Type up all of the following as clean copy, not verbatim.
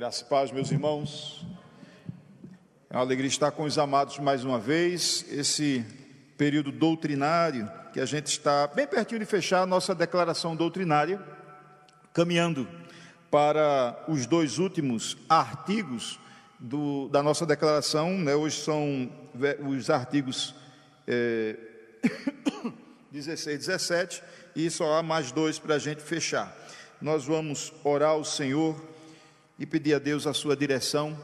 Graça e paz, meus irmãos. É uma alegria estar com os amados mais uma vez. Esse período doutrinário, que a gente está bem pertinho de fechar a nossa declaração doutrinária, caminhando para os dois últimos artigos da nossa declaração, né? Hoje são os artigos 16 e 17, e só há mais dois para a gente fechar. Nós vamos orar ao Senhor e pedir a Deus a sua direção.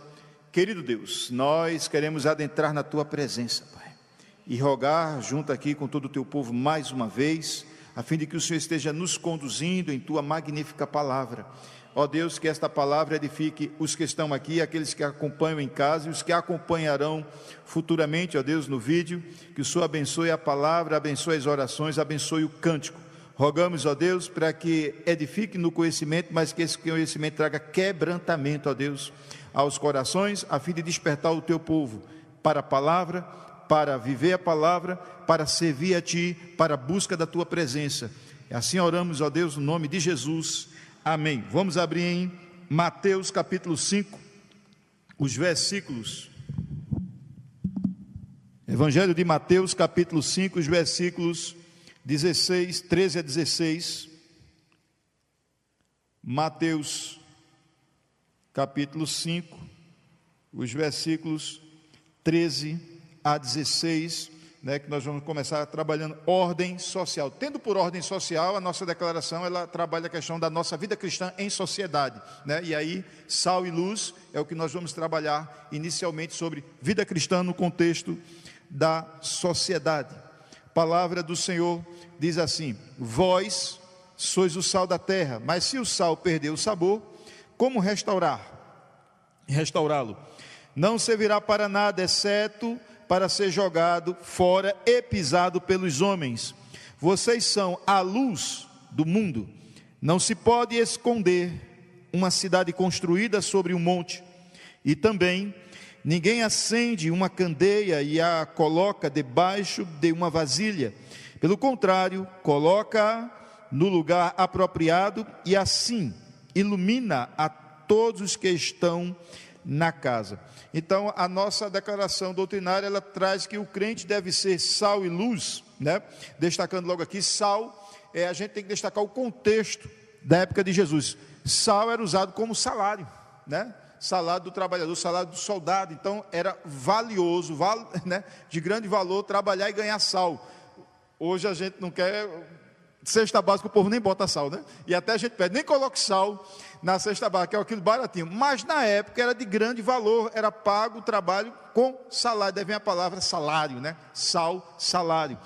Querido Deus, nós queremos adentrar na tua presença, Pai, e rogar junto aqui com todo o teu povo mais uma vez, a fim de que o Senhor esteja nos conduzindo em tua magnífica palavra. Ó Deus, que esta palavra edifique os que estão aqui, aqueles que acompanham em casa e os que acompanharão futuramente, ó Deus, no vídeo. Que o Senhor abençoe a palavra, abençoe as orações, abençoe o cântico. Rogamos, ó Deus, para que edifique no conhecimento, mas que esse conhecimento traga quebrantamento, ó Deus, aos corações, a fim de despertar o teu povo para a palavra, para viver a palavra, para servir a ti, para a busca da tua presença. E assim oramos, ó Deus, no nome de Jesus. Amém. Vamos abrir em Mateus capítulo 5, os versículos. Evangelho de Mateus capítulo 5, os versículos 13 a 16, Mateus capítulo 5, os versículos 13 a 16, que nós vamos começar trabalhando ordem social. Tendo por ordem social, a nossa declaração, ela trabalha a questão da nossa vida cristã em sociedade, e aí, sal e luz é o que nós vamos trabalhar inicialmente sobre vida cristã no contexto da sociedade. Palavra do Senhor diz assim: vós sois o sal da terra, mas se o sal perder o sabor, como restaurá-lo? Não servirá para nada, exceto para ser jogado fora e pisado pelos homens. Vocês são a luz do mundo. Não se pode esconder uma cidade construída sobre um monte, e também ninguém acende uma candeia e a coloca debaixo de uma vasilha. Pelo contrário, coloca-a no lugar apropriado e assim ilumina a todos os que estão na casa. Então, a nossa declaração doutrinária, ela traz que o crente deve ser sal e luz, Destacando logo aqui, sal, a gente tem que destacar o contexto da época de Jesus. Sal era usado como salário, salário do trabalhador, salário do soldado. Então era valioso, de grande valor trabalhar e ganhar sal. Hoje a gente não quer cesta básica, o povo nem bota sal, E até a gente pede, nem coloque sal na cesta básica, que é aquilo baratinho. Mas na época era de grande valor, era pago o trabalho com salário. Daí vem a palavra salário, Sal, salário.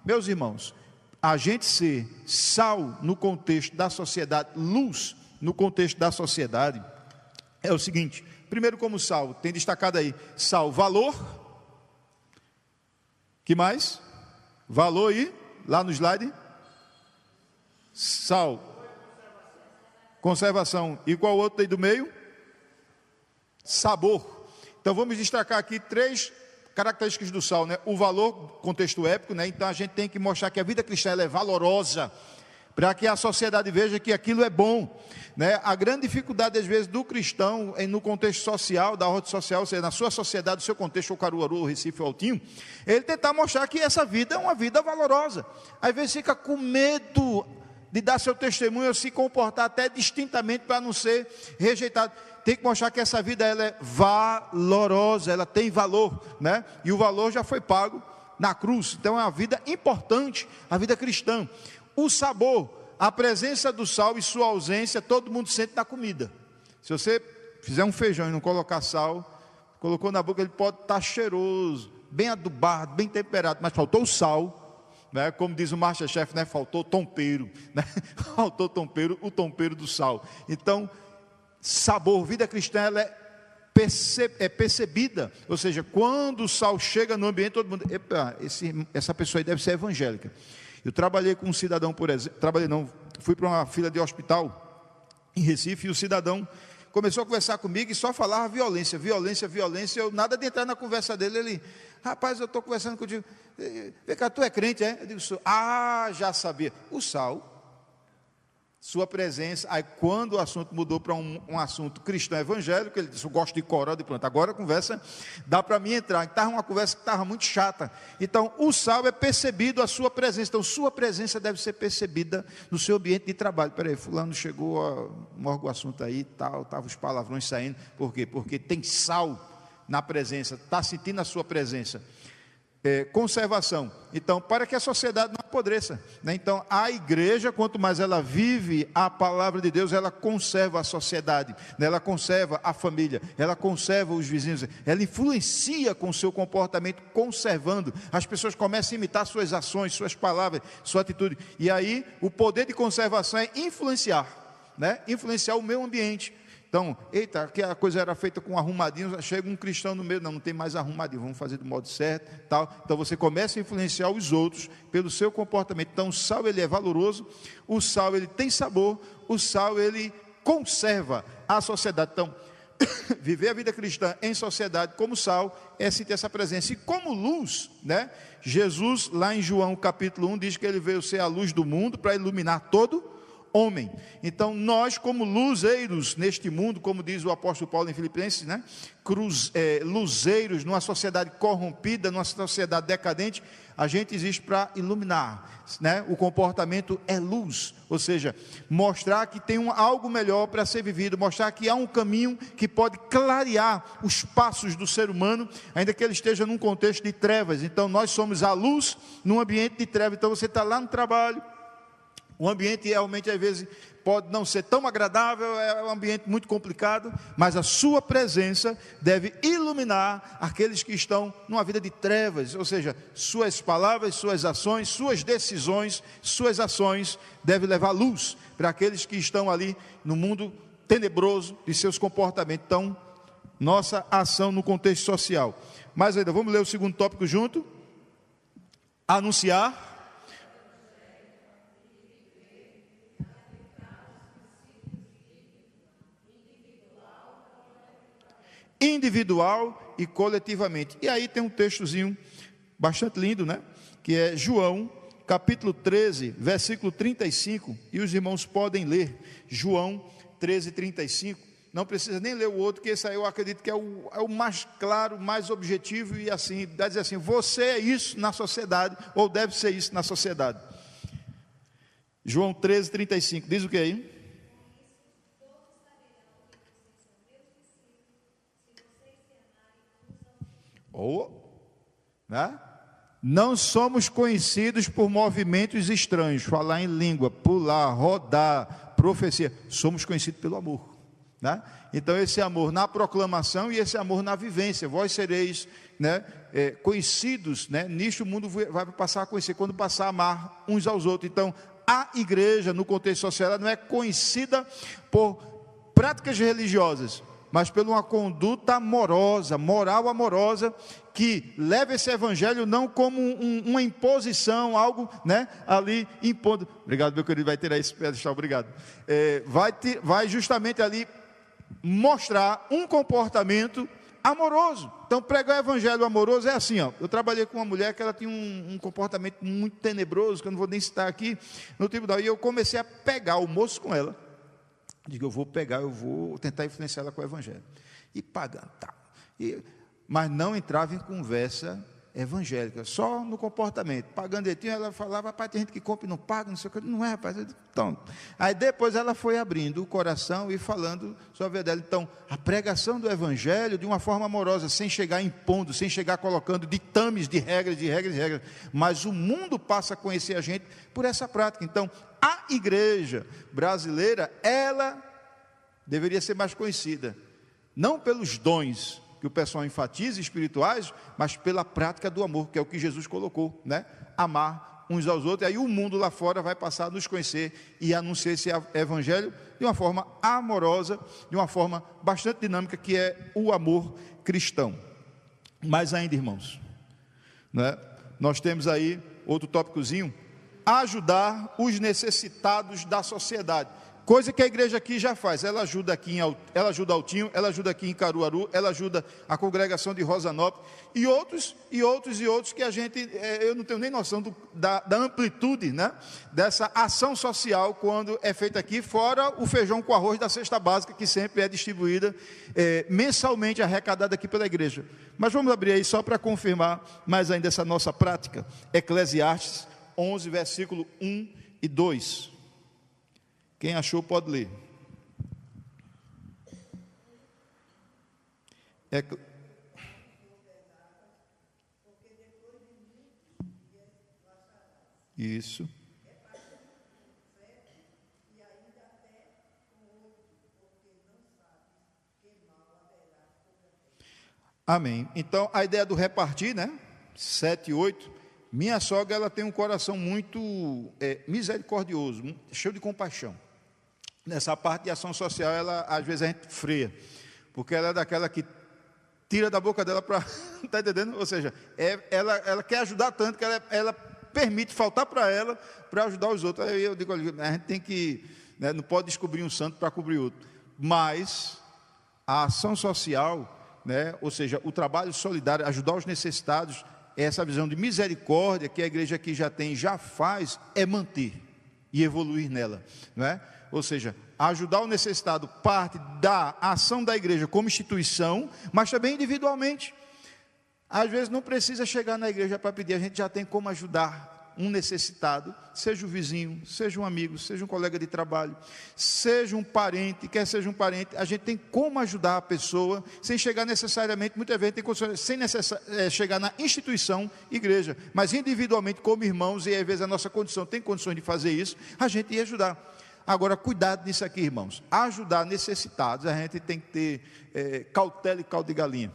Meus irmãos, a gente ser sal no contexto da sociedade, luz no contexto da sociedade, é o seguinte: primeiro, como sal, tem destacado aí, sal, valor, que mais? Valor e, lá no slide, sal, conservação, e qual outro aí do meio? Sabor. Então vamos destacar aqui três características do sal, O valor, contexto épico, Então a gente tem que mostrar que a vida cristã ela é valorosa, para que a sociedade veja que aquilo é bom, A grande dificuldade, às vezes, do cristão, no contexto social, da ordem social, ou seja, na sua sociedade, no seu contexto, o Caruaru, o Recife, o Altinho, ele tentar mostrar que essa vida é uma vida valorosa. Às vezes fica com medo de dar seu testemunho, ou se comportar até distintamente para não ser rejeitado. Tem que mostrar que essa vida ela é valorosa, ela tem valor, E o valor já foi pago na cruz. Então é uma vida importante, a vida cristã. O sabor, a presença do sal e sua ausência, todo mundo sente na comida. Se você fizer um feijão e não colocar sal, colocou na boca, ele pode estar cheiroso, bem adubado, bem temperado, mas faltou o sal, Como diz o Masterchef, faltou tompeiro, Faltou tompeiro, o tompeiro do sal. Então, sabor, vida cristã, ela é percebida, ou seja, quando o sal chega no ambiente, todo mundo, essa pessoa aí deve ser evangélica. Eu trabalhei com um cidadão, por exemplo, fui para uma fila de hospital em Recife, e o cidadão começou a conversar comigo e só falava violência, eu nada de entrar na conversa dele, ele, rapaz, eu estou conversando contigo, vem cá, tu é crente, é? Eu digo, já sabia. O sal sua presença. Aí quando o assunto mudou para um assunto cristão evangélico, ele disse: eu gosto de coroa, e pronto, agora a conversa dá para mim entrar. Estava uma conversa que estava muito chata. Então o sal é percebido, a sua presença. Então sua presença deve ser percebida no seu ambiente de trabalho. Peraí, fulano chegou, morga o assunto aí, tal, estavam os palavrões saindo. Por quê? Porque tem sal na presença, está sentindo a sua presença. Conservação. Então, para que a sociedade não apodreça, né? Então, a igreja, quanto mais ela vive a palavra de Deus, ela conserva a sociedade, né? Ela conserva a família, ela conserva os vizinhos, ela influencia com o seu comportamento, conservando. As pessoas começam a imitar suas ações, suas palavras, sua atitude. E aí, o poder de conservação é influenciar, né? Influenciar o meio ambiente. Então, eita, que a coisa era feita com arrumadinho, chega um cristão no meio, não tem mais arrumadinho, vamos fazer do modo certo, tal. Então você começa a influenciar os outros pelo seu comportamento. Então o sal, ele é valoroso, o sal, ele tem sabor, o sal, ele conserva a sociedade. Então, viver a vida cristã em sociedade como sal é sentir essa presença. E como luz, né? Jesus, lá em João capítulo 1, diz que ele veio ser a luz do mundo para iluminar todo homem. Então nós, como luzeiros neste mundo, como diz o apóstolo Paulo em Filipenses, né? Luzeiros numa sociedade corrompida, numa sociedade decadente, a gente existe para iluminar, né? O comportamento é luz, ou seja, mostrar que tem algo melhor para ser vivido, mostrar que há um caminho que pode clarear os passos do ser humano, ainda que ele esteja num contexto de trevas. Então nós somos a luz num ambiente de trevas. Então você está lá no trabalho, o ambiente realmente às vezes pode não ser tão agradável, é um ambiente muito complicado, mas a sua presença deve iluminar aqueles que estão numa vida de trevas, ou seja, suas palavras, suas ações, suas decisões, suas ações devem levar luz para aqueles que estão ali no mundo tenebroso de seus comportamentos. Então, nossa ação no contexto social. Mas ainda, vamos ler o segundo tópico junto? Anunciar individual e coletivamente. E aí tem um textozinho bastante lindo, né? Que é João, capítulo 13, versículo 35, e os irmãos podem ler, João 13, 35, não precisa nem ler o outro, que esse aí eu acredito que é o mais claro, mais objetivo, e assim, dá dizer assim, você é isso na sociedade, ou deve ser isso na sociedade. João 13, 35, diz o que aí? Né? Não somos conhecidos por movimentos estranhos, falar em língua, pular, rodar, profecia. Somos conhecidos pelo amor, né? Então esse amor na proclamação e esse amor na vivência. Vós sereis, né, conhecidos, né? Nisto o mundo vai passar a conhecer quando passar a amar uns aos outros. Então a igreja no contexto social não é conhecida por práticas religiosas, mas por uma conduta amorosa, moral amorosa, que leva esse evangelho não como uma imposição, algo, né, ali impondo. Obrigado, meu querido, vai ter aí esse pedestal, obrigado. Vai justamente ali mostrar um comportamento amoroso. Então pregar o evangelho amoroso é assim, ó. Eu trabalhei com uma mulher que ela tinha um comportamento muito tenebroso, que eu não vou nem citar aqui no tribunal, e eu comecei a pegar o moço com ela. Digo, eu vou tentar influenciar ela com o evangelho. E pagando, tá. Mas não entrava em conversa evangélica, só no comportamento. Pagando etinho, ela falava, rapaz, tem gente que compra e não paga, não sei o que. Não é, rapaz. Então, aí depois ela foi abrindo o coração e falando sobre a dela. Então, a pregação do evangelho de uma forma amorosa, sem chegar impondo, sem chegar colocando ditames de regras. Mas o mundo passa a conhecer a gente por essa prática. Então, a igreja brasileira, ela deveria ser mais conhecida, não pelos dons que o pessoal enfatiza, espirituais, mas pela prática do amor, que é o que Jesus colocou, né? Amar uns aos outros, e aí o mundo lá fora vai passar a nos conhecer e anunciar esse evangelho de uma forma amorosa, de uma forma bastante dinâmica, que é o amor cristão. Mas ainda, irmãos, né? Nós temos aí outro tópicozinho, ajudar os necessitados da sociedade. Coisa que a igreja aqui já faz. Ela ajuda aqui ela ajuda Altinho, ela ajuda aqui em Caruaru, ela ajuda a congregação de Rosanópolis e outros que a gente, eu não tenho nem noção da amplitude, né, dessa ação social quando é feita aqui, fora o feijão com arroz da cesta básica que sempre é distribuída mensalmente, arrecadada aqui pela igreja. Mas vamos abrir aí só para confirmar mais ainda essa nossa prática. Eclesiastes 11, versículo 1 e 2. Quem achou pode ler. Isso. Amém. Então, a ideia do repartir, né? 7 e 8. Minha sogra, ela tem um coração muito misericordioso, cheio de compaixão. Nessa parte de ação social, ela, às vezes a gente freia, porque ela é daquela que tira da boca dela para... Está entendendo? Ou seja, ela quer ajudar tanto que ela permite faltar para ela para ajudar os outros. Aí eu digo, a gente tem que... Né, não pode descobrir um santo para cobrir outro. Mas a ação social, né, ou seja, o trabalho solidário, ajudar os necessitados, essa visão de misericórdia que a igreja aqui já tem, já faz, é manter e evoluir nela, não é? Ou seja, ajudar o necessitado parte da ação da igreja como instituição, mas também individualmente. Às vezes não precisa chegar na igreja para pedir, a gente já tem como ajudar um necessitado, seja o vizinho, seja um amigo, seja um colega de trabalho, seja um parente, quer seja um parente, a gente tem como ajudar a pessoa, sem chegar necessariamente, muitas vezes tem condições, sem chegar na instituição, igreja, mas individualmente como irmãos, e às vezes a nossa condição tem condições de fazer isso, a gente ia ajudar. Agora, cuidado nisso aqui, irmãos, ajudar necessitados, a gente tem que ter cautela e caldo de galinha.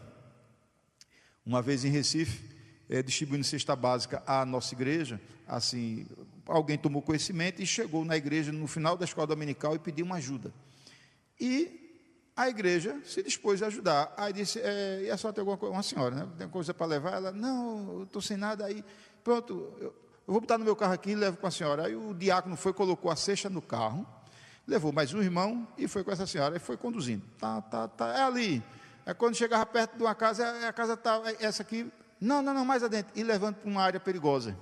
Uma vez em Recife, distribuindo cesta básica à nossa igreja, assim, alguém tomou conhecimento e chegou na igreja no final da escola dominical e pediu uma ajuda. E a igreja se dispôs a ajudar. Aí disse, e a senhora tem alguma coisa? Uma senhora, né? Tem coisa para levar? Ela, não, eu estou sem nada. Aí, pronto, eu vou botar no meu carro aqui e levo com a senhora. Aí o diácono foi, colocou a cesta no carro, levou mais um irmão e foi com essa senhora, e foi conduzindo. É ali. É quando chegava perto de uma casa, a casa está, essa aqui, não, mais adentro, e levando para uma área perigosa.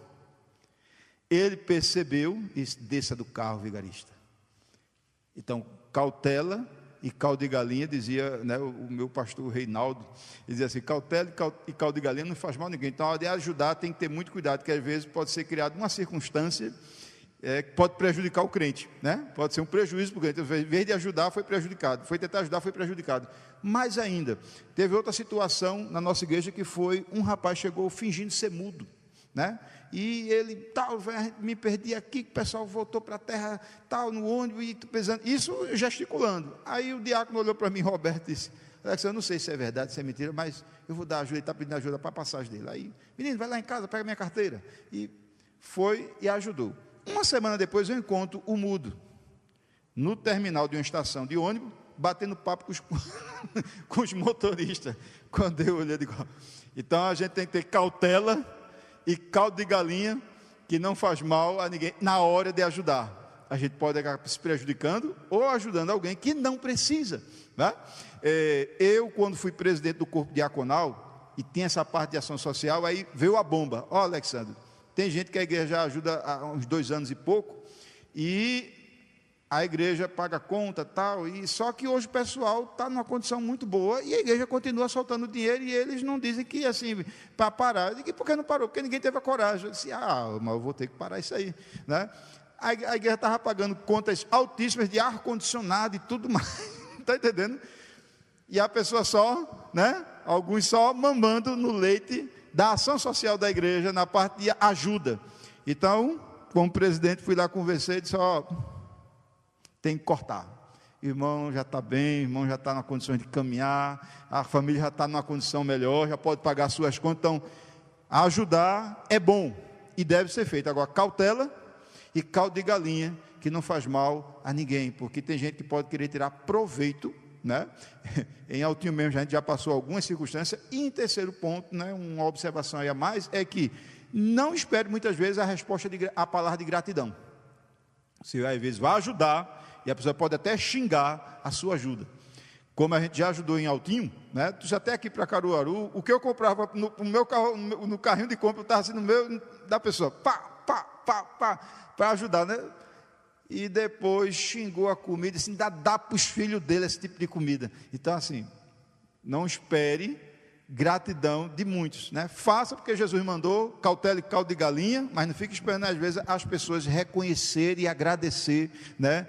Ele percebeu e disse, desça do carro, vigarista. Então, cautela e caldo de galinha, dizia, né, o meu pastor Reinaldo, dizia assim, cautela e caldo de galinha não faz mal a ninguém. Então, a hora de ajudar tem que ter muito cuidado, porque às vezes pode ser criada uma circunstância que pode prejudicar o crente, né? Pode ser um prejuízo para o crente, em vez de ajudar, foi prejudicado, foi tentar ajudar, foi prejudicado. Mais ainda, teve outra situação na nossa igreja, que foi, um rapaz chegou fingindo ser mudo, né? E ele, me perdi aqui, o pessoal voltou para a terra, no ônibus, e pesando, isso gesticulando. Aí o diácono olhou para mim, Roberto, e disse, Alex, eu não sei se é verdade, se é mentira, mas eu vou dar ajuda, ele está pedindo ajuda para a passagem dele. Aí, menino, vai lá em casa, pega minha carteira. E foi e ajudou. Uma semana depois eu encontro o mudo no terminal de uma estação de ônibus, batendo papo com os motoristas. Quando eu olhei, eu digo, então a gente tem que ter cautela e caldo de galinha, que não faz mal a ninguém, na hora de ajudar. A gente pode acabar se prejudicando ou ajudando alguém que não precisa, né? Eu, quando fui presidente do corpo diaconal, e tinha essa parte de ação social, aí veio a bomba. Alexandre, tem gente que a igreja já ajuda há uns 2 anos e pouco, e a igreja paga conta, e só que hoje o pessoal está numa condição muito boa, e a igreja continua soltando dinheiro, e eles não dizem que, assim, para parar. Eu digo, por que não parou? Porque ninguém teve a coragem. Eu disse, mas eu vou ter que parar isso aí, né? A igreja estava pagando contas altíssimas de ar-condicionado e tudo mais, está entendendo? E a pessoa só, né? Alguns só mamando no leite da ação social da igreja, na parte de ajuda. Então, como presidente, fui lá, conversei e disse, tem que cortar. Irmão já está bem, irmão já está na condição de caminhar, a família já está numa condição melhor, já pode pagar suas contas. Então, ajudar é bom e deve ser feito. Agora, cautela e caldo de galinha, que não faz mal a ninguém, porque tem gente que pode querer tirar proveito, né? Em Altinho mesmo, a gente já passou algumas circunstâncias. E em terceiro ponto, né, uma observação aí a mais, é que não espere muitas vezes a resposta, a palavra de gratidão. Você às vezes vai ajudar e a pessoa pode até xingar a sua ajuda. Como a gente já ajudou em Altinho, né? Tu já até aqui para Caruaru, o que eu comprava no meu carro, no carrinho de compra, eu estava assim no meio da pessoa, para ajudar, né? E depois xingou a comida, assim, dá para os filhos dele esse tipo de comida. Então, assim, não espere gratidão de muitos, né? Faça porque Jesus mandou, cautela e caldo de galinha, mas não fique esperando às vezes as pessoas reconhecerem e agradecer, né?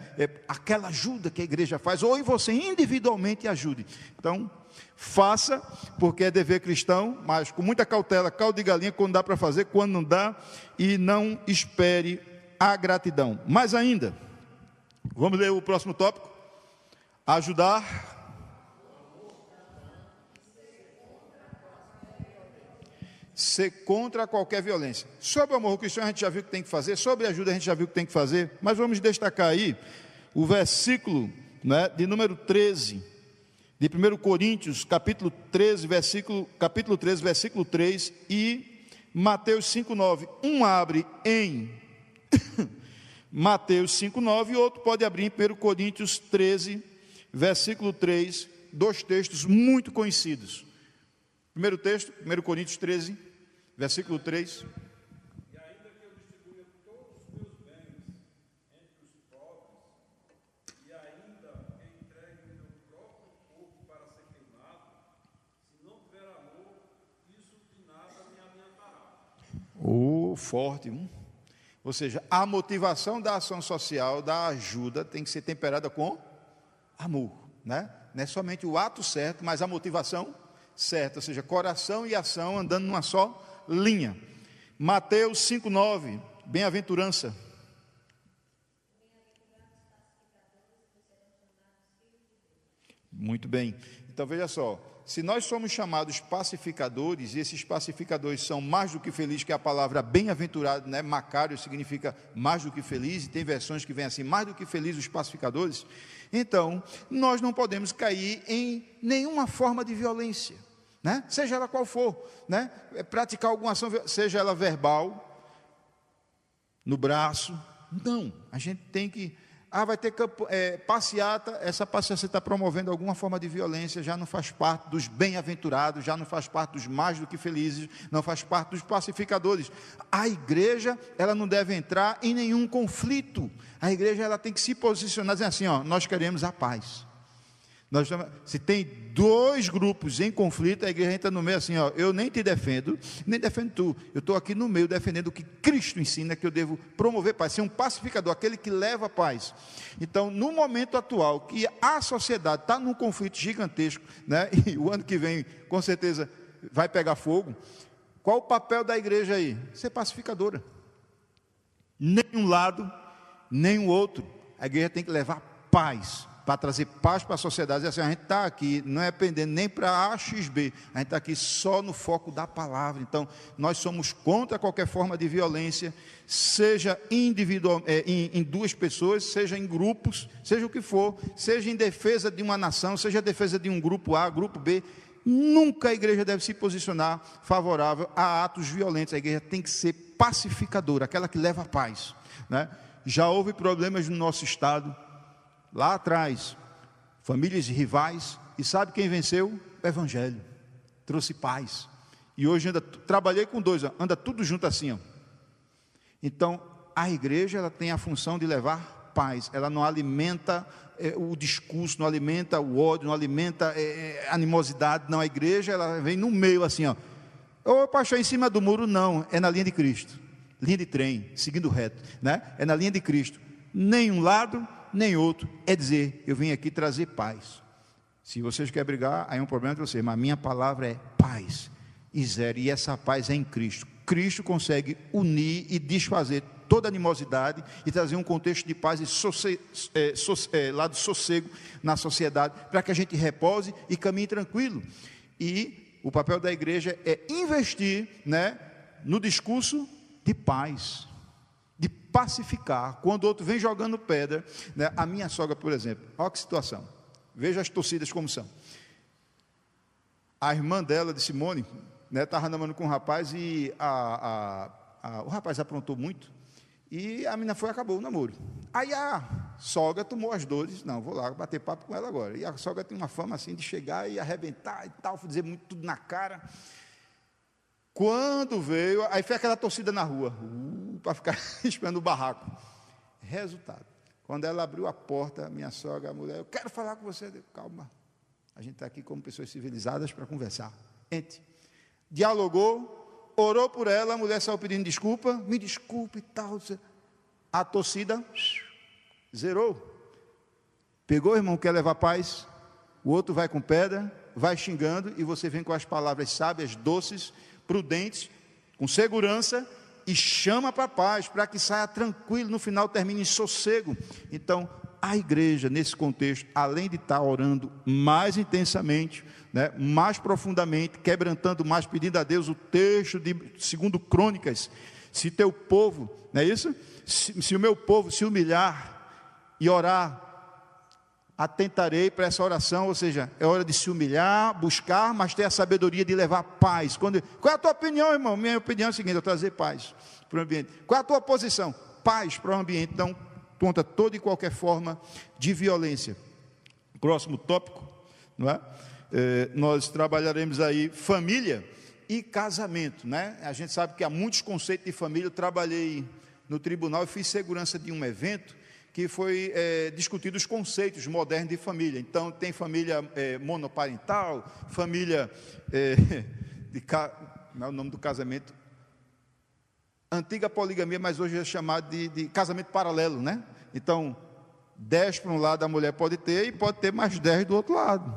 Aquela ajuda que a igreja faz, ou você individualmente ajude. Então, faça porque é dever cristão, mas com muita cautela, caldo de galinha quando dá para fazer, quando não dá, e não espere a gratidão. Mais ainda, vamos ler o próximo tópico. Ajudar ser contra qualquer violência. Sobre o amor cristão a gente já viu o que tem que fazer, sobre a ajuda a gente já viu o que tem que fazer, mas vamos destacar aí o versículo, né, de número 13, de 1 Coríntios, capítulo 13, versículo 3 e Mateus 5,9. Um abre em Mateus 5,9 e outro pode abrir em 1 Coríntios 13, versículo 3, dois textos muito conhecidos. Primeiro texto, 1 Coríntios 13, versículo 3. E ainda que eu distribua todos os meus bens entre os pobres, e ainda que entregue o meu próprio corpo para ser queimado, se não tiver amor, isso de nada me adiantará. Forte, Ou seja, a motivação da ação social, da ajuda, tem que ser temperada com amor, né? Não é somente o ato certo, mas a motivação certo, ou seja, coração e ação andando numa só linha. Mateus 5,9, bem-aventurança. Muito bem, então veja só, se nós somos chamados pacificadores, e esses pacificadores são mais do que felizes, que é a palavra bem-aventurado, né? Macário significa mais do que feliz, e tem versões que vêm assim, mais do que felizes os pacificadores. Então, nós não podemos cair em nenhuma forma de violência, né? Seja ela qual for, né? Praticar alguma ação, seja ela verbal, no braço, não, a gente tem que, vai ter passeata, essa passeata você está promovendo alguma forma de violência, já não faz parte dos bem-aventurados, já não faz parte dos mais do que felizes, não faz parte dos pacificadores. A igreja, ela não deve entrar em nenhum conflito, a igreja ela tem que se posicionar, dizer assim, nós queremos a paz. Se tem dois grupos em conflito, a igreja entra no meio assim, eu nem te defendo, nem defendo tu, eu estou aqui no meio defendendo o que Cristo ensina, que eu devo promover paz, ser um pacificador, aquele que leva a paz. Então, no momento atual, que a sociedade está num conflito gigantesco, né, e o ano que vem, com certeza, vai pegar fogo, qual o papel da igreja aí? Ser pacificadora. Nem um lado, nem o outro, a igreja tem que levar paz, para trazer paz para a sociedade. Assim, a gente está aqui, não é pendendo nem para A, X, B, a gente está aqui só no foco da palavra. Então, nós somos contra qualquer forma de violência, seja individual, em duas pessoas, seja em grupos, seja o que for, seja em defesa de uma nação, seja em defesa de um grupo A, grupo B. Nunca a igreja deve se posicionar favorável a atos violentos. A igreja tem que ser pacificadora, aquela que leva a paz, né? Já houve problemas no nosso estado, lá atrás, famílias rivais, e sabe quem venceu? O Evangelho, trouxe paz, e hoje trabalhei com dois, anda tudo junto assim, Então, a igreja, ela tem a função de levar paz, ela não alimenta o discurso, não alimenta o ódio, não alimenta animosidade, não, a igreja, ela vem no meio assim, pastor, em cima do muro, não, é na linha de Cristo, linha de trem, seguindo reto, né? É na linha de Cristo, nem um lado, nem outro, é dizer, eu vim aqui trazer paz. Se vocês querem brigar, aí é um problema de vocês, mas a minha palavra é paz, e essa paz é em Cristo. Cristo consegue unir e desfazer toda animosidade e trazer um contexto de paz e lá de sossego na sociedade, para que a gente repose e caminhe tranquilo. E o papel da igreja é investir, né, no discurso de paz, de pacificar, quando o outro vem jogando pedra, né? A minha sogra, por exemplo, olha que situação, veja as torcidas como são. A irmã dela, de Simone, né, estava namorando com um rapaz e o rapaz aprontou muito, e a menina acabou o namoro. Aí a sogra tomou as dores, não, vou lá bater papo com ela agora. E a sogra tem uma fama assim de chegar e arrebentar e tal, dizer muito tudo na cara. Quando veio, aí foi aquela torcida na rua, para ficar esperando o barraco. Resultado, quando ela abriu a porta, minha sogra, a mulher, eu quero falar com você. Calma, a gente está aqui como pessoas civilizadas para conversar. Entre. Dialogou, orou por ela, a mulher saiu pedindo desculpa, me desculpe e tal. A torcida zerou. Pegou, irmão, quer levar paz, o outro vai com pedra, vai xingando, e você vem com as palavras sábias, doces, prudentes, com segurança, e chama para a paz, para que saia tranquilo, no final termine em sossego. Então, a igreja, nesse contexto, além de estar orando mais intensamente, né, mais profundamente, quebrantando mais, pedindo a Deus o texto de 2 Crônicas, se teu povo, não é isso? Se o meu povo se humilhar e orar, atentarei para essa oração, ou seja, é hora de se humilhar, buscar, mas ter a sabedoria de levar paz. Qual é a tua opinião, irmão? Minha opinião é a seguinte: eu trazer paz para o ambiente. Qual é a tua posição? Paz para o ambiente. Então, contra toda e qualquer forma de violência. Próximo tópico, não é? Nós trabalharemos aí família e casamento, né? A gente sabe que há muitos conceitos de família. Eu trabalhei no tribunal e fiz segurança de um evento que foi discutido os conceitos modernos de família. Então, tem família monoparental, família, não é o nome do casamento, antiga poligamia, mas hoje é chamado de casamento paralelo, né? Então, 10 para um lado a mulher pode ter, e pode ter mais 10 do outro lado.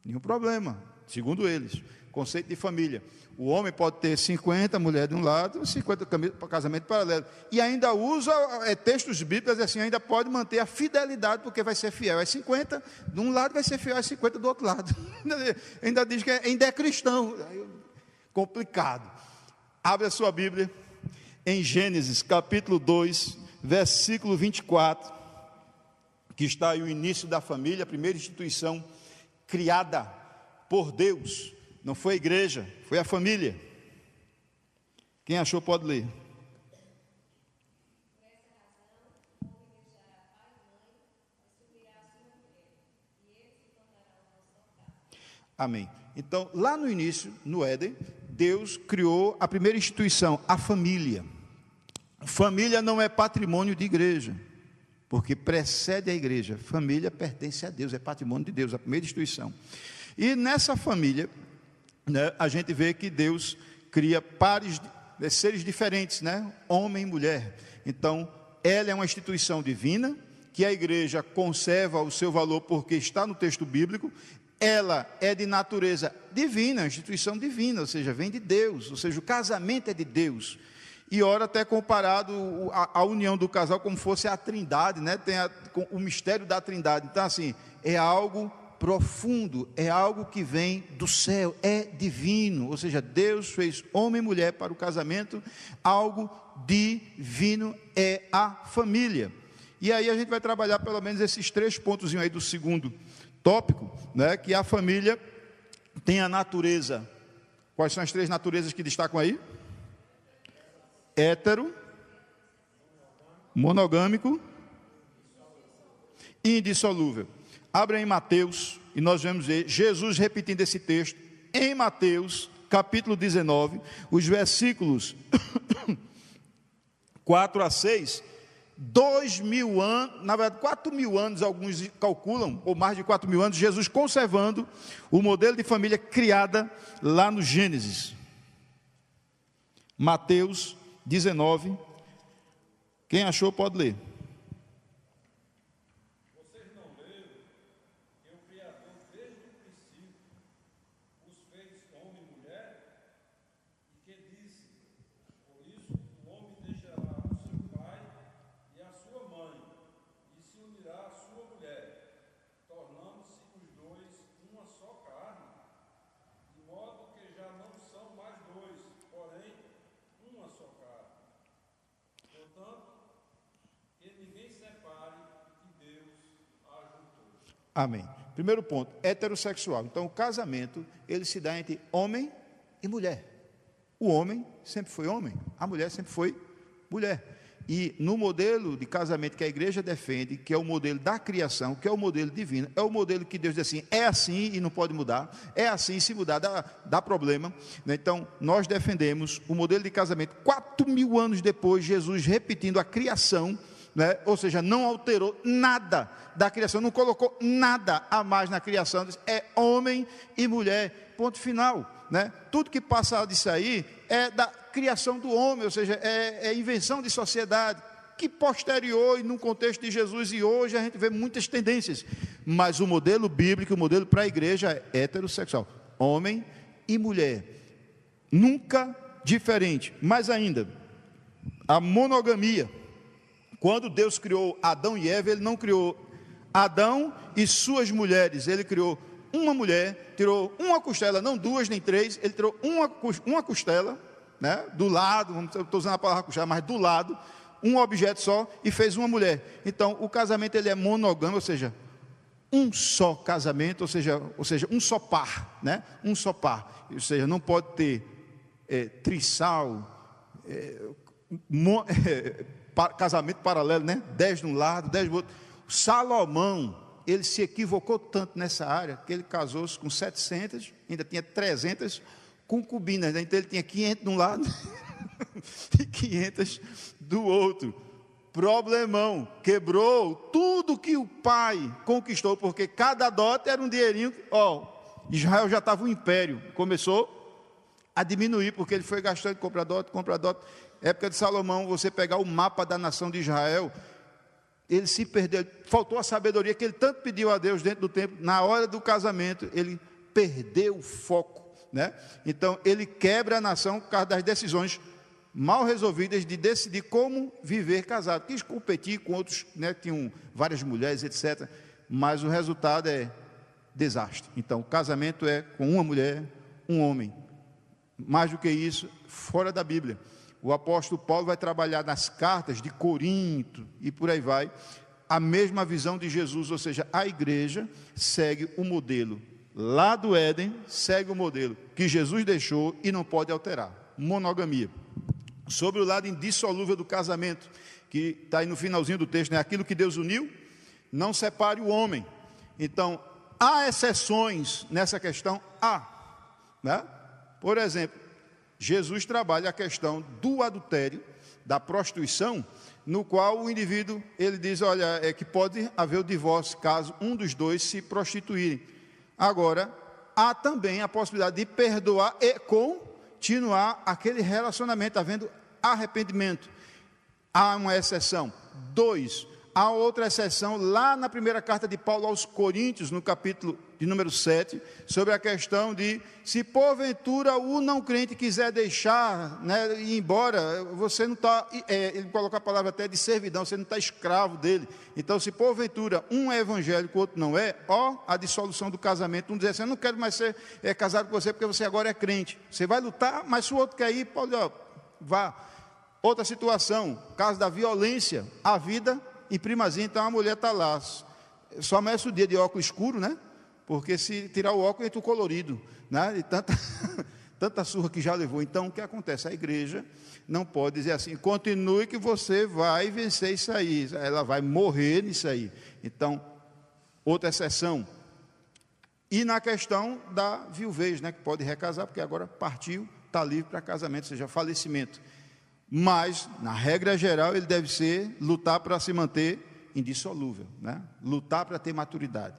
Nenhum problema, segundo eles. Conceito de família. O homem pode ter 50 mulheres de um lado, 50 para casamento paralelo. E ainda usa textos bíblicos assim, ainda pode manter a fidelidade, porque vai ser fiel. É 50 de um lado, vai ser fiel, é 50 do outro lado. Ainda diz que ainda é cristão. Complicado. Abre a sua Bíblia em Gênesis, capítulo 2, versículo 24, que está aí o início da família, a primeira instituição criada por Deus. Não foi a igreja, foi a família. Quem achou pode ler. Amém. Então, lá no início, no Éden, Deus criou a primeira instituição, a família. Família não é patrimônio de igreja, porque precede a igreja. Família pertence a Deus, é patrimônio de Deus, a primeira instituição. E nessa família, né, a gente vê que Deus cria pares, seres diferentes, né? Homem e mulher. Então, ela é uma instituição divina, que a igreja conserva o seu valor porque está no texto bíblico. Ela é de natureza divina, instituição divina, ou seja, vem de Deus, ou seja, o casamento é de Deus. E ora até comparado a união do casal como fosse a trindade, né? Tem o mistério da trindade. Então, assim, é algo profundo, é algo que vem do céu, é divino, ou seja, Deus fez homem e mulher para o casamento, algo divino é a família. E aí a gente vai trabalhar pelo menos esses 3 pontos aí do segundo tópico, né, que a família tem a natureza. Quais são as 3 naturezas que destacam aí? Hétero, monogâmico e indissolúvel. Abra em Mateus, e nós vamos ver Jesus repetindo esse texto, em Mateus, capítulo 19, os versículos 4 a 6, 2.000 anos, na verdade 4.000 anos, alguns calculam, ou mais de 4.000 anos, Jesus conservando o modelo de família criada lá no Gênesis. Mateus 19, quem achou pode ler. Amém. Primeiro ponto, heterossexual. Então, o casamento, ele se dá entre homem e mulher. O homem sempre foi homem, a mulher sempre foi mulher. E no modelo de casamento que a igreja defende, que é o modelo da criação, que é o modelo divino, é o modelo que Deus diz assim, é assim e não pode mudar, é assim, se mudar dá problema, né? Então nós defendemos o modelo de casamento 4.000 anos depois, Jesus repetindo a criação, né? Ou seja, não alterou nada da criação, não colocou nada a mais na criação, é homem e mulher, ponto final, né? Tudo que passa disso aí é da criação do homem, ou seja, é invenção de sociedade, que posterior e no contexto de Jesus e hoje a gente vê muitas tendências, mas o modelo bíblico, o modelo para a igreja é heterossexual, homem e mulher, nunca diferente. Mais ainda, a monogamia. Quando Deus criou Adão e Eva, Ele não criou Adão e suas mulheres, Ele criou uma mulher, tirou uma costela, não duas nem três, Ele tirou uma costela, né, do lado, estou usando a palavra costela, mas do lado, um objeto só, e fez uma mulher. Então, o casamento ele é monogâmico, ou seja, um só casamento, ou seja, um só par, né, um só par, ou seja, não pode ter trissal, casamento paralelo, né? 10 de um lado, 10 do outro. Salomão, ele se equivocou tanto nessa área, que ele casou-se com 700, ainda tinha 300 concubinas, né? Então ele tinha 500 de um lado e 500 do outro. Problemão, quebrou tudo que o pai conquistou, porque cada dote era um dinheirinho, Israel já estava um império, começou a diminuir, porque ele foi gastando, compra dote, época de Salomão, você pegar o mapa da nação de Israel, ele se perdeu, faltou a sabedoria que ele tanto pediu a Deus dentro do templo, na hora do casamento, ele perdeu o foco, né? Então, ele quebra a nação por causa das decisões mal resolvidas de decidir como viver casado, quis competir com outros, né, tinham várias mulheres, etc., mas o resultado é desastre. Então, o casamento é com uma mulher, um homem, mais do que isso, fora da Bíblia. O apóstolo Paulo vai trabalhar nas cartas de Corinto e por aí vai, a mesma visão de Jesus, ou seja, a igreja segue o modelo lá do Éden, segue o modelo que Jesus deixou e não pode alterar, monogamia. Sobre o lado indissolúvel do casamento, que está aí no finalzinho do texto, né? Aquilo que Deus uniu, não separe o homem. Então, há exceções nessa questão, né? Por exemplo, Jesus trabalha a questão do adultério, da prostituição, no qual o indivíduo, ele diz, olha, é que pode haver o divórcio caso um dos dois se prostituírem. Agora, há também a possibilidade de perdoar e continuar aquele relacionamento, havendo arrependimento. Há uma exceção. 2, há outra exceção lá na primeira carta de Paulo aos Coríntios, no capítulo de número 7, sobre a questão de, se porventura o não crente quiser deixar, né, ir embora, você não está, ele coloca a palavra até de servidão, você não está escravo dele. Então, se porventura um é evangélico, o outro não é, a dissolução do casamento, um diz assim, eu não quero mais ser casado com você, porque você agora é crente. Você vai lutar, mas se o outro quer ir, pode, vá. Outra situação, caso da violência, a vida em primazia, então a mulher está lá, só amanhece o dia de óculos escuro, né? Porque se tirar o óculos, entra o colorido, né? E tanta surra que já levou. Então, o que acontece? A igreja não pode dizer assim, continue que você vai vencer isso aí, ela vai morrer nisso aí. Então, outra exceção. E na questão da viuvez, né? Que pode recasar, porque agora partiu, está livre para casamento, ou seja, falecimento. Mas, na regra geral, ele deve lutar para se manter indissolúvel, né? Lutar para ter maturidade.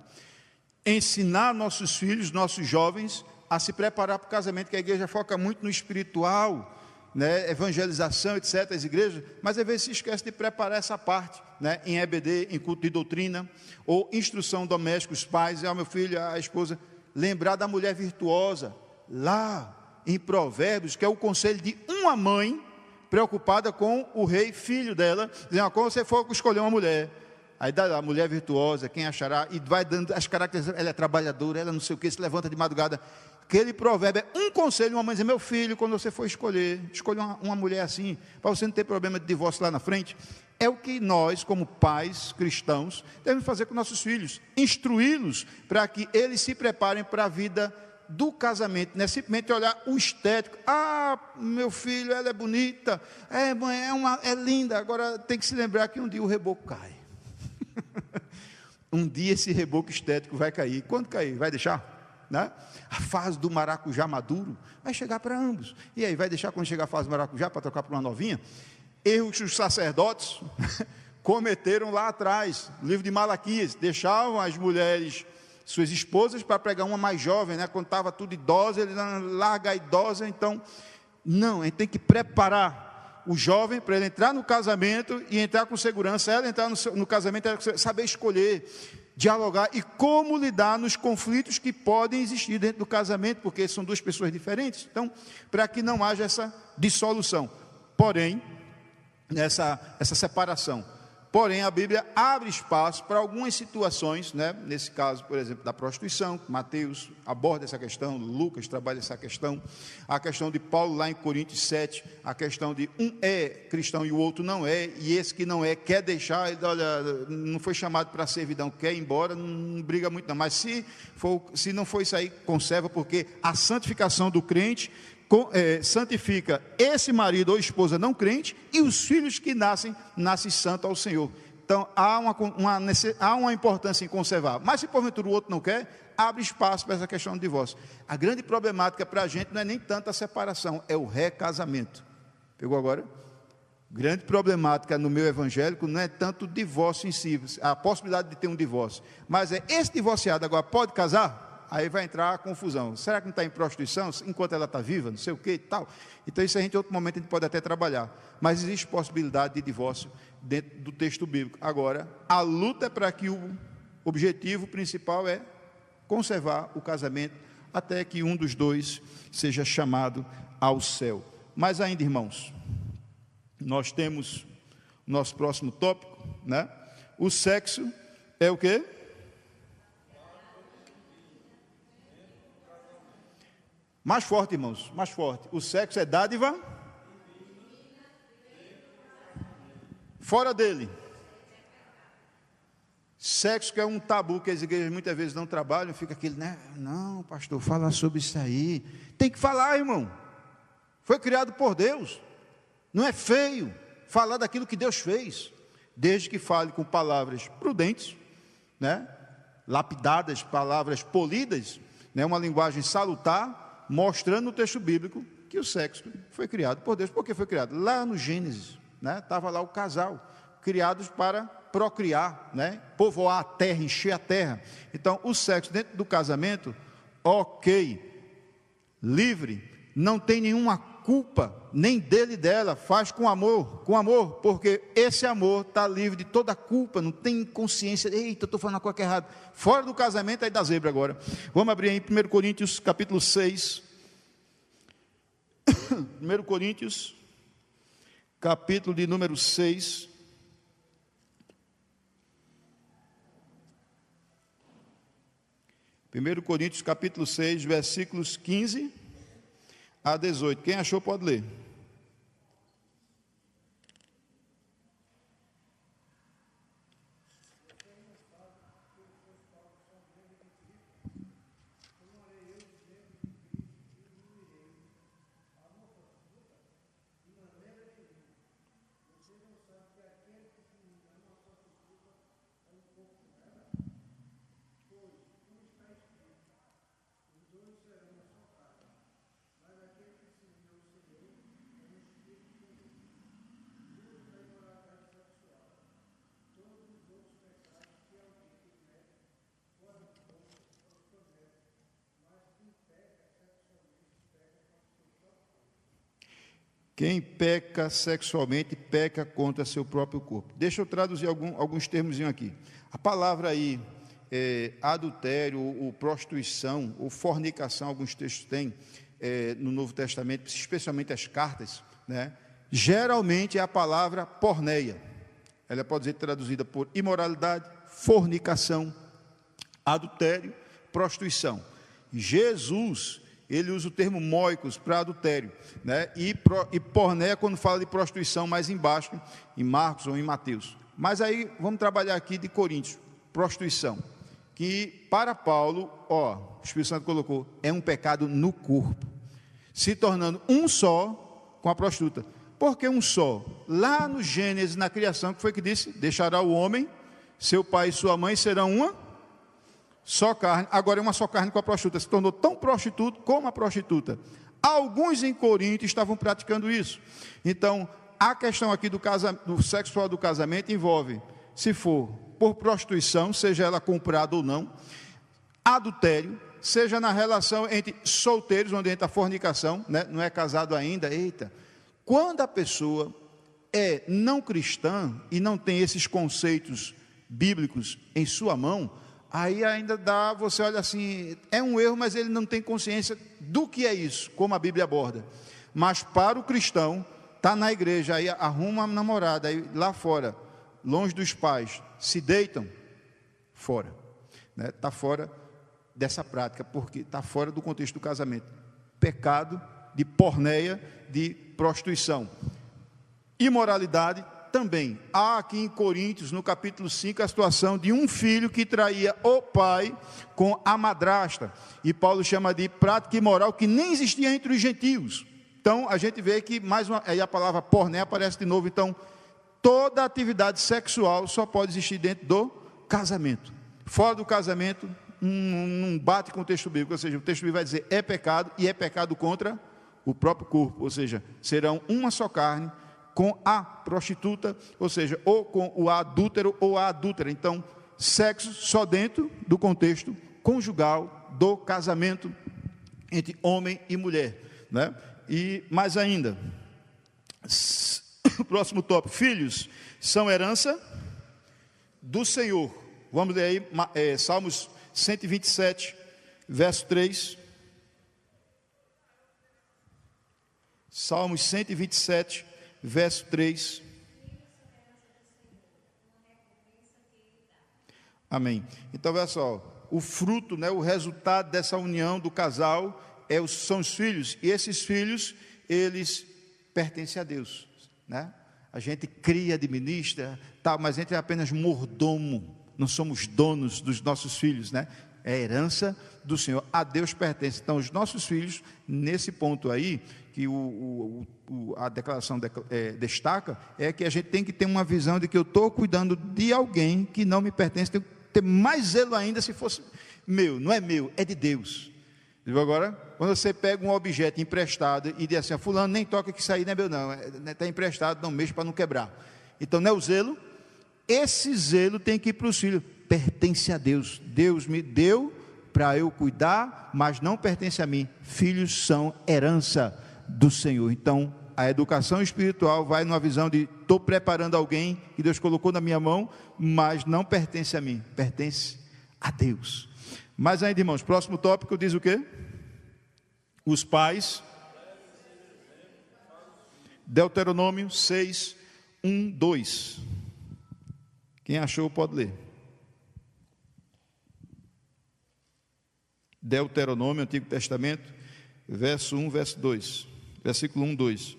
Ensinar nossos filhos, nossos jovens, a se preparar para o casamento, que a igreja foca muito no espiritual, né? Evangelização, etc., as igrejas, mas às vezes se esquece de preparar essa parte, né? Em EBD, em culto de doutrina, ou instrução doméstica, os pais, meu filho, a esposa, lembrar da mulher virtuosa, lá em Provérbios, que é o conselho de uma mãe, preocupada com o rei filho dela, dizendo, quando você for escolher uma mulher, aí dá a mulher virtuosa, quem achará, e vai dando as características, ela é trabalhadora, ela não sei o que, se levanta de madrugada. Aquele provérbio é um conselho, uma mãe diz, meu filho, quando você for escolha uma mulher assim, para você não ter problema de divórcio lá na frente. É o que nós, como pais cristãos, devemos fazer com nossos filhos, instruí-los para que eles se preparem para a vida do casamento não é simplesmente olhar o estético. Ah, meu filho, ela é bonita, mãe, é linda. Agora tem que se lembrar que um dia o reboco cai. Um dia esse reboco estético vai cair. Quando cair, vai deixar? Né? A fase do maracujá maduro vai chegar para ambos. E aí, vai deixar quando chegar a fase do maracujá para trocar por uma novinha? Erros que os sacerdotes cometeram lá atrás, no livro de Malaquias, deixavam as mulheres, suas esposas, para pegar uma mais jovem, né? Quando estava tudo idosa, ele larga a idosa. Então, não, a gente tem que preparar o jovem para ele entrar no casamento e entrar com segurança. Ela entrar no casamento, ela saber escolher, dialogar e como lidar nos conflitos que podem existir dentro do casamento, porque são duas pessoas diferentes. Então, para que não haja essa dissolução, porém, essa separação. Porém, a Bíblia abre espaço para algumas situações, né? Nesse caso, por exemplo, da prostituição. Mateus aborda essa questão, Lucas trabalha essa questão, a questão de Paulo lá em Coríntios 7, a questão de um é cristão e o outro não é, e esse que não é quer deixar, ele, olha, não foi chamado para a servidão, quer ir embora, não briga muito não, mas se não for isso aí, conserva, porque a santificação do crente santifica esse marido ou esposa não crente, e os filhos que nascem santos ao Senhor. Então há uma importância em conservar, mas se porventura o outro não quer, abre espaço para essa questão do divórcio. A grande problemática para a gente não é nem tanto a separação, é o recasamento. Pegou agora? Grande problemática no meio evangélico não é tanto o divórcio em si, a possibilidade de ter um divórcio, mas esse divorciado agora pode casar? Aí vai entrar a confusão. Será que não está em prostituição enquanto ela está viva? Não sei o que e tal. Então isso a gente, em outro momento, a gente pode até trabalhar. Mas existe possibilidade de divórcio dentro do texto bíblico. Agora, a luta é para que o objetivo principal é conservar o casamento até que um dos dois seja chamado ao céu. Mas ainda, irmãos, nós temos nosso próximo tópico, né? O sexo é o quê? Mais forte, irmãos, mais forte. O sexo é dádiva fora dele. Sexo que é um tabu que as igrejas muitas vezes não trabalham, fica aquele, né? Não, pastor, fala sobre isso aí. Tem que falar, irmão. Foi criado por Deus. Não é feio falar daquilo que Deus fez, desde que fale com palavras prudentes, né? Lapidadas, palavras polidas, né? Uma linguagem salutar, mostrando no texto bíblico que o sexo foi criado por Deus. Por que foi criado? Lá no Gênesis, né? Estava lá o casal, criados para procriar, né? Povoar a terra, encher a terra. Então, o sexo dentro do casamento, ok, livre, não tem nenhuma culpa, nem dele e dela, faz com amor, porque esse amor está livre de toda culpa, não tem consciência, eita, eu estou falando a coisa errada, fora do casamento, aí dá zebra agora. Vamos abrir aí 1 Coríntios capítulo 6, 1 Coríntios, capítulo de número 6, capítulo 6, versículos 15 a 18. Quem achou pode ler. Quem peca sexualmente, peca contra seu próprio corpo. Deixa eu traduzir alguns termos aqui. A palavra aí, adultério, ou prostituição, ou fornicação, alguns textos têm no Novo Testamento, especialmente as cartas, né? Geralmente é a palavra porneia. Ela pode ser traduzida por imoralidade, fornicação, adultério, prostituição. Jesus, ele usa o termo moicos para adultério, né? E porneia quando fala de prostituição mais embaixo, em Marcos ou em Mateus. Mas aí vamos trabalhar aqui de Coríntios, prostituição. que para Paulo, o Espírito Santo colocou, é um pecado no corpo, se tornando um só com a prostituta. Por que um só? Lá no Gênesis, na criação, que foi que disse? Deixará o homem, seu pai e sua mãe serão uma só carne. Agora é uma só carne com a prostituta. Se tornou tão prostituto como a prostituta. Alguns em Corinto estavam praticando isso. Então, a questão aqui do sexo fora do casamento envolve, se for por prostituição, seja ela comprada ou não, adultério, seja na relação entre solteiros, onde entra a fornicação, né? Não é casado ainda, quando a pessoa é não cristã e não tem esses conceitos bíblicos em sua mão, aí ainda dá, você olha assim, é um erro, mas ele não tem consciência do que é isso, como a Bíblia aborda. Mas para o cristão, está na igreja, aí arruma uma namorada, aí lá fora, longe dos pais, se deitam, fora. Está fora dessa prática, porque está fora do contexto do casamento. Pecado de porneia, de prostituição. Imoralidade também. Há aqui em Coríntios, no capítulo 5, a situação de um filho que traía o pai com a madrasta. E Paulo chama de prática imoral que nem existia entre os gentios. Então, a gente vê que, aí a palavra porné aparece de novo. Então, toda atividade sexual só pode existir dentro do casamento. Fora do casamento, não bate com o texto bíblico. Ou seja, o texto bíblico vai dizer, é pecado, e é pecado contra o próprio corpo. Ou seja, serão uma só carne com a prostituta, ou seja, ou com o adúltero ou a adúltera. Então, sexo só dentro do contexto conjugal do casamento entre homem e mulher, né? E mais ainda, o próximo tópico, filhos são herança do Senhor. Vamos ler aí Salmos 127, verso 3. Salmos 127, verso 3. Amém. Então, olha só, o fruto, né, o resultado dessa união do casal são os filhos, e esses filhos, eles pertencem a Deus, né? A gente cria, administra, tal, mas a gente é apenas mordomo, não somos donos dos nossos filhos, né? É herança do Senhor, a Deus pertence. Então, os nossos filhos, nesse ponto aí, que a declaração destaca, é que a gente tem que ter uma visão de que eu estou cuidando de alguém que não me pertence, tenho que ter mais zelo ainda se fosse meu, não é meu, é de Deus. Agora, quando você pega um objeto emprestado e diz assim, fulano, nem toca que isso aí não é meu não, está emprestado, não mexe para não quebrar. Então, não é o zelo, esse zelo tem que ir para os filhos, pertence a Deus, Deus me deu para eu cuidar, mas não pertence a mim, filhos são herança do Senhor. Então, a educação espiritual vai numa visão de, estou preparando alguém que Deus colocou na minha mão, mas não pertence a mim, pertence a Deus. Mas ainda, irmãos, próximo tópico diz o quê? Os pais. Deuteronômio 6, 1, 2. Quem achou pode ler. Deuteronômio, Antigo Testamento, verso 1, verso 2. Versículo 1, 2.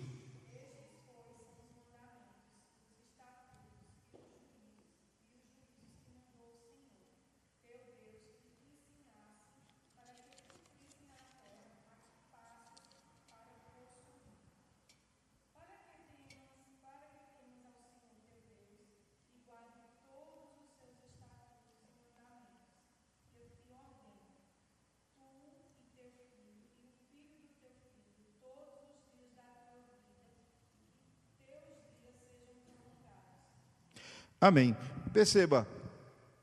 Amém. Perceba,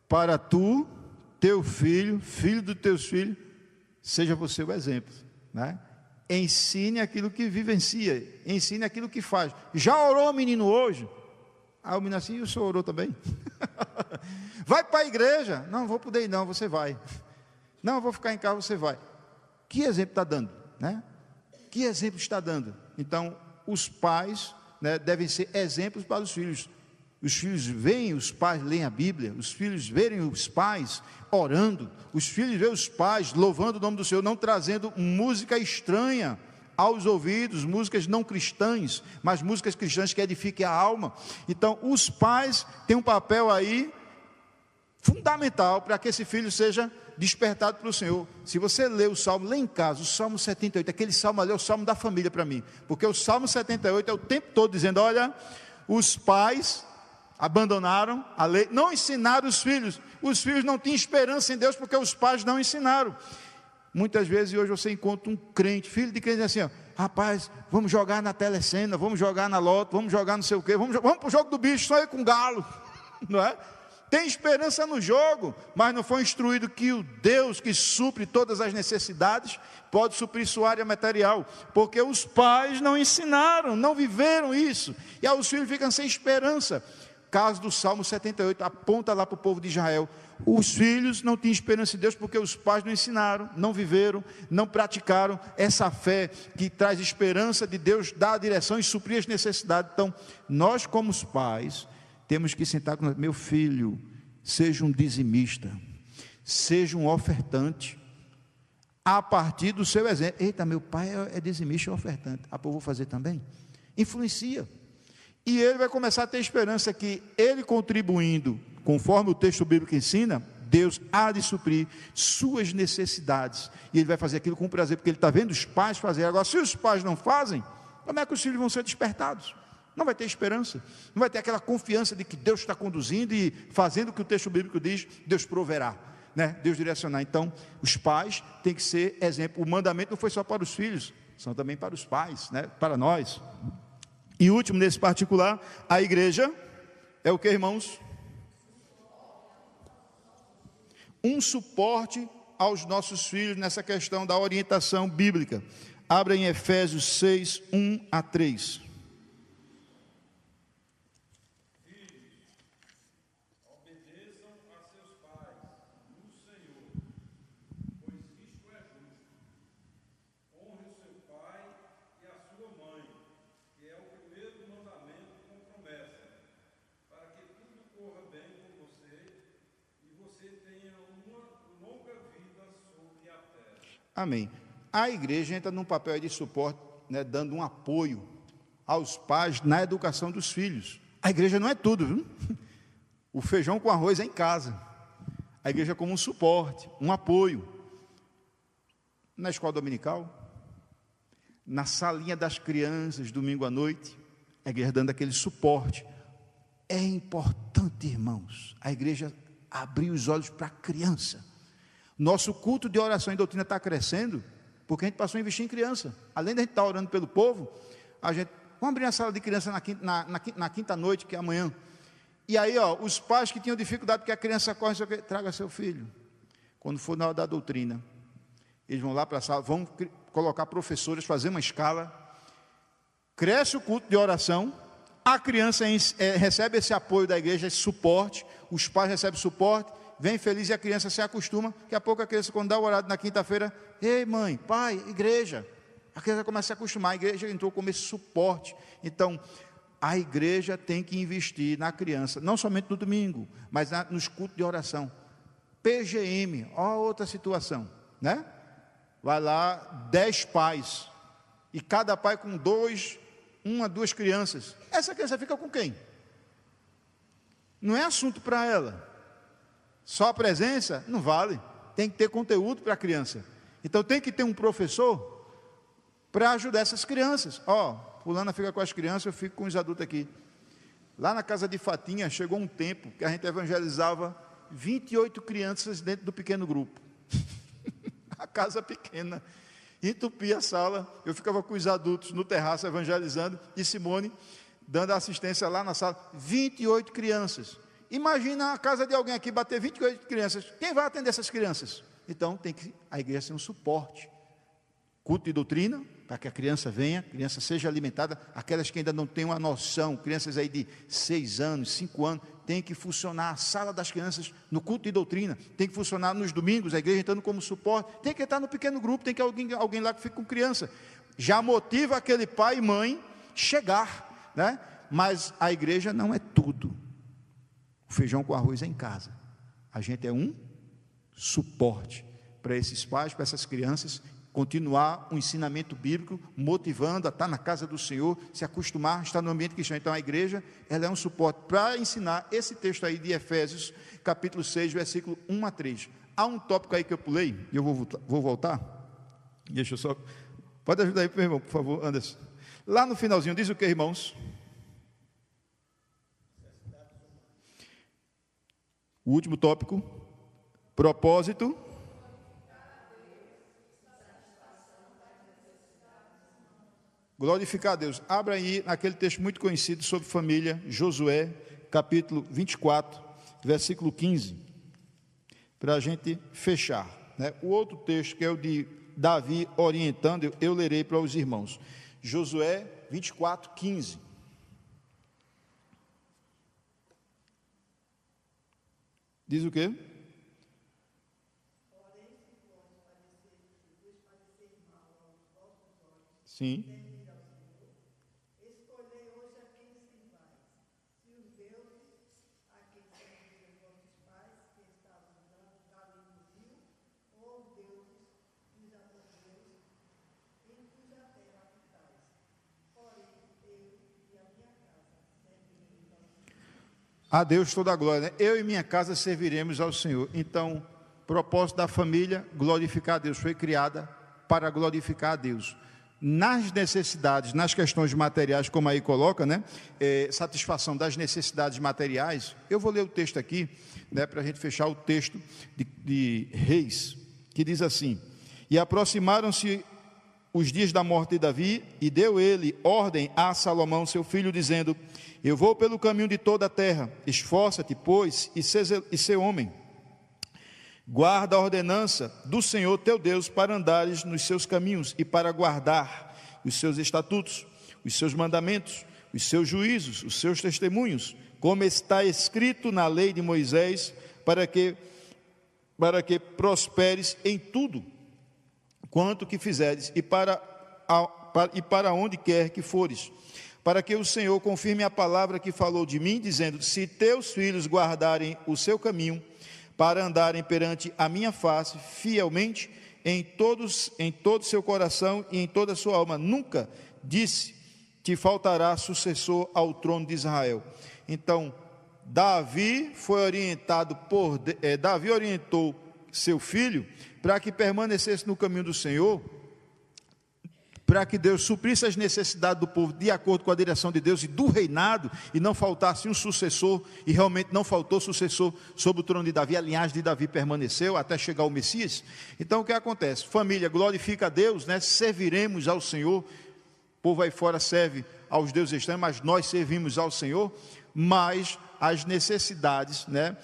para tu, teu filho, filho dos teus filhos, seja você o exemplo, né? Ensine aquilo que vivencia, ensine aquilo que faz. Já orou, menino, hoje? Ah, o menino assim, e o senhor orou também? Vai para a igreja? Não, vou poder ir não, você vai. Não, eu vou ficar em casa, você vai. Que exemplo está dando, né? Que exemplo está dando? Então, os pais, né, devem ser exemplos para os filhos. Os filhos veem os pais leem a Bíblia, os filhos verem os pais orando, os filhos veem os pais louvando o nome do Senhor, não trazendo música estranha aos ouvidos, músicas não cristãs, mas músicas cristãs que edifiquem a alma. Então, os pais têm um papel aí fundamental para que esse filho seja despertado para o Senhor. Se você lê o Salmo, lê em casa, o Salmo 78, aquele Salmo ali é o Salmo da família para mim, porque o Salmo 78 é o tempo todo dizendo, olha, os pais abandonaram a lei, não ensinaram os filhos não tinham esperança em Deus, porque os pais não ensinaram. Muitas vezes, hoje você encontra um crente, filho de crente, assim, ó, rapaz, vamos jogar na telecena, vamos jogar na loto, vamos jogar não sei o quê, vamos para o jogo do bicho, só ir com galo, não é? Tem esperança no jogo, mas não foi instruído que o Deus que supre todas as necessidades, pode suprir sua área material, porque os pais não ensinaram, não viveram isso, e aí os filhos ficam sem esperança. Caso do Salmo 78, aponta lá para o povo de Israel, os filhos não tinham esperança em Deus, porque os pais não ensinaram, não viveram, não praticaram essa fé, que traz esperança de Deus, dar a direção e suprir as necessidades. Então, nós como os pais, temos que sentar com meu filho, seja um dizimista, seja um ofertante, a partir do seu exemplo. Eita, meu pai é dizimista e ofertante, eu vou fazer também? Influencia. E ele vai começar a ter esperança que ele contribuindo, conforme o texto bíblico ensina, Deus há de suprir suas necessidades, e ele vai fazer aquilo com prazer, porque ele está vendo os pais fazer. Agora, se os pais não fazem, como é que os filhos vão ser despertados? Não vai ter esperança, não vai ter aquela confiança de que Deus está conduzindo e fazendo o que o texto bíblico diz, Deus proverá, né? Deus direcionar. Então, os pais têm que ser exemplo. O mandamento não foi só para os filhos, são também para os pais, né? Para nós. E último, nesse particular, a igreja é o que, irmãos? Um suporte aos nossos filhos nessa questão da orientação bíblica. Abra em Efésios 6, 1 a 3. Amém. A igreja entra num papel de suporte, né, dando um apoio aos pais na educação dos filhos. A igreja não é tudo, viu? O feijão com arroz é em casa. A igreja é como um suporte, um apoio. Na escola dominical, na salinha das crianças, domingo à noite, a igreja dando aquele suporte. É importante, irmãos, a igreja abrir os olhos para a criança. Nosso culto de oração e doutrina está crescendo, porque a gente passou a investir em criança. Além de a gente estar orando pelo povo, vamos abrir a sala de criança na quinta noite, que é amanhã. E aí, os pais que tinham dificuldade, porque a criança corre, traga seu filho. Quando for na hora da doutrina, eles vão lá para a sala, vão colocar professores, fazer uma escala, cresce o culto de oração, a criança recebe esse apoio da igreja, esse suporte, os pais recebem suporte, vem feliz e a criança se acostuma. Daqui a pouco a criança, quando dá o horário na quinta-feira, ei mãe, pai, igreja, a criança começa a se acostumar, a igreja entrou como esse suporte. Então, a igreja tem que investir na criança, não somente no domingo, mas nos cultos de oração. PGM, outra situação, né? Vai lá 10 pais, e cada pai com 2 crianças. Essa criança fica com quem? Não é assunto para ela. Só a presença não vale, tem que ter conteúdo para a criança. Então tem que ter um professor para ajudar essas crianças. Fulana fica com as crianças, eu fico com os adultos aqui. Lá na casa de Fatinha, chegou um tempo que a gente evangelizava 28 crianças dentro do pequeno grupo. A casa pequena, entupia a sala, eu ficava com os adultos no terraço evangelizando, e Simone dando assistência lá na sala, 28 crianças. Imagina a casa de alguém aqui bater 28 crianças, quem vai atender essas crianças? Então tem que a igreja ser um suporte, culto de doutrina, para que a criança venha, a criança seja alimentada. Aquelas que ainda não têm uma noção, crianças aí de 6 anos, 5 anos, tem que funcionar a sala das crianças no culto de doutrina, tem que funcionar nos domingos, a igreja entrando como suporte, tem que estar no pequeno grupo, tem que alguém lá que fique com criança, já motiva aquele pai e mãe chegar, né? Mas a igreja não é tudo. O feijão com arroz é em casa, a gente é um suporte para esses pais, para essas crianças, continuar o ensinamento bíblico, motivando a estar na casa do Senhor, se acostumar a estar no ambiente cristão. Então a igreja, ela é um suporte para ensinar esse texto aí de Efésios, capítulo 6, versículo 1 a 3. Há um tópico aí que eu pulei, e eu vou voltar. Deixa eu só... Pode ajudar aí, meu irmão, por favor, Anderson. Lá no finalzinho, diz o que, irmãos? O último tópico, propósito. Glorificar a Deus. Abra aí naquele texto muito conhecido sobre família, Josué, capítulo 24, versículo 15, para a gente fechar, né? O outro texto, que é o de Davi orientando, eu lerei para os irmãos. Josué 24, 15. Diz o quê? Sim. A Deus toda a glória, né? Eu e minha casa serviremos ao Senhor. Então, propósito da família, glorificar a Deus. Foi criada para glorificar a Deus. Nas necessidades, nas questões materiais, como aí coloca, né? Satisfação das necessidades materiais. Eu vou ler o texto aqui, né? Para a gente fechar o texto de Reis, que diz assim: E aproximaram-se os dias da morte de Davi, e deu ele ordem a Salomão, seu filho, dizendo: Eu vou pelo caminho de toda a terra, esforça-te, pois, e sê homem. Guarda a ordenança do Senhor teu Deus, para andares nos seus caminhos, e para guardar os seus estatutos, os seus mandamentos, os seus juízos, os seus testemunhos, como está escrito na lei de Moisés, para que prosperes em tudo quanto que fizeres, e para onde quer que fores, para que o Senhor confirme a palavra que falou de mim, dizendo: Se teus filhos guardarem o seu caminho, para andarem perante a minha face fielmente, em todo seu coração e em toda a sua alma, nunca disse te faltará sucessor ao trono de Israel. Então, Davi orientou seu filho para que permanecesse no caminho do Senhor, para que Deus suprisse as necessidades do povo de acordo com a direção de Deus e do reinado, e não faltasse um sucessor, e realmente não faltou sucessor sobre o trono de Davi. A linhagem de Davi permaneceu até chegar o Messias. Então o que acontece? Família, glorifica a Deus, né? Serviremos ao Senhor. O povo aí fora serve aos deuses estranhos, mas nós servimos ao Senhor. Mas as necessidades, né?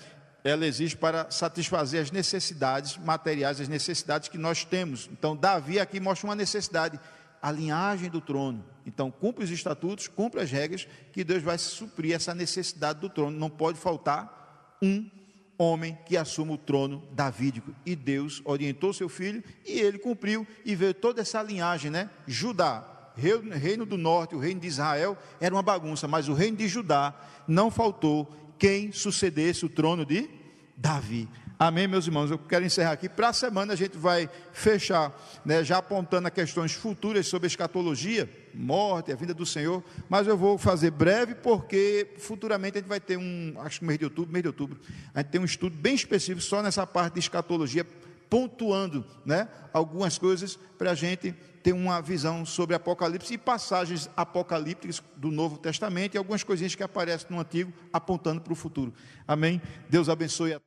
Ela existe para satisfazer as necessidades materiais, as necessidades que nós temos. Então Davi aqui mostra uma necessidade: a linhagem do trono. Então cumpre os estatutos, cumpre as regras, que Deus vai suprir essa necessidade do trono. Não pode faltar um homem que assuma o trono davídico, e Deus orientou seu filho, e ele cumpriu, e veio toda essa linhagem, né? Judá, reino do norte, o reino de Israel era uma bagunça, mas o reino de Judá não faltou quem sucedesse o trono de Davi. Amém, meus irmãos? Eu quero encerrar aqui. Para a semana a gente vai fechar, né, já apontando a questões futuras sobre escatologia, morte, a vinda do Senhor, mas eu vou fazer breve, porque futuramente a gente vai ter acho que mês de outubro, a gente tem um estudo bem específico só nessa parte de escatologia, pontuando, né, algumas coisas para a gente ter uma visão sobre Apocalipse e passagens apocalípticas do Novo Testamento, e algumas coisinhas que aparecem no Antigo apontando para o futuro. Amém? Deus abençoe a